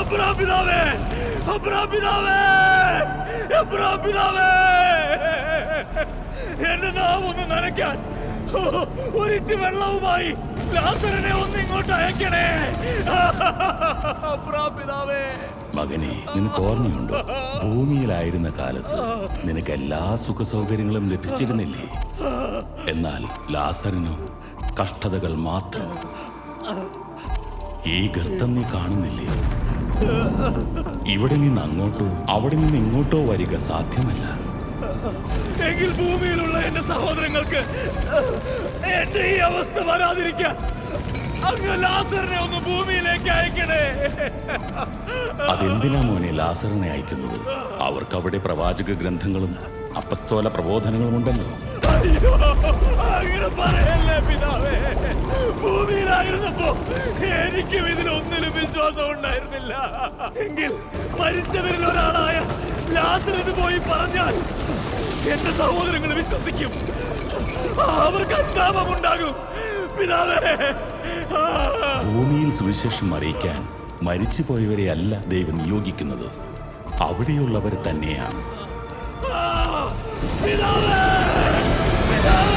Abraham പിതാവേ, Abraham പിതാവേ, Abraham പിതാവേ, എന്റെ നാവൊന്ന് നനയ്ക്കാൻ ഒരിറ്റ് വെള്ളവുമായി ലാസറിനെ ഒന്ന് ഇങ്ങോട്ട് അയക്കണേ. അബ്രഹാം പിതാവേ. മകനെ, നിനക്ക് ഓർമ്മയുണ്ടോ, ഭൂമിയിലായിരുന്ന കാലത്ത് നിനക്ക് എല്ലാ സുഖ സൗകര്യങ്ങളും ലഭിച്ചിരുന്നില്ലേ? എന്നാൽ ലാസറിനോ കഷ്ടതകൾ മാത്രം. ഈ ഗർത്തം നീ കാണുന്നില്ലേ? ഇവിടെ നിന്ന് അങ്ങോട്ടോ അവിടെ നിന്ന് ഇങ്ങോട്ടോ വരിക സാധ്യമല്ല. എങ്കിൽ ഭൂമിയിലുള്ള എന്റെ സഹോദരങ്ങൾക്ക് എന്റെ ഈ അവസ്ഥ വരാതിരിക്കാൻ അങ്ങ് ലാസറിനെ ഒന്ന് ഭൂമിയിലേക്ക് അയക്കണേ. അതെന്തിനാ മോനെ ലാസറിനെ അയക്കുന്നത്? അവർക്ക് അവിടെ പ്രവാചക ഗ്രന്ഥങ്ങളും അപ്പസ്തോല പ്രബോധനങ്ങളും ഉണ്ടല്ലോ. അയ്യോ, അങ്ങനെ പറയല്ലേ പിതാവേ. ഭൂമിയിലായിരുന്നപ്പോ എനിക്കും ഇതിലൊന്നിലും വിശ്വാസം ഉണ്ടായിരുന്നില്ല. എങ്കിൽ മരിച്ചവരിൽ ഒരാളായ ലാസർ ഇത് പോയി പറഞ്ഞാൽ എന്റെ സഹോദരങ്ങൾ വിശ്വസിക്കും, അവർക്ക് അനുതാപമുണ്ടാകും. പിതാവേ, ഭൂമിയിൽ സുവിശേഷം അറിയിക്കാൻ മരിച്ചുപോയവരെ അല്ല ദൈവം നിയോഗിക്കുന്നത്, അവിടെയുള്ളവർ തന്നെയാണ്. പിതാവേ, പിതാവേ.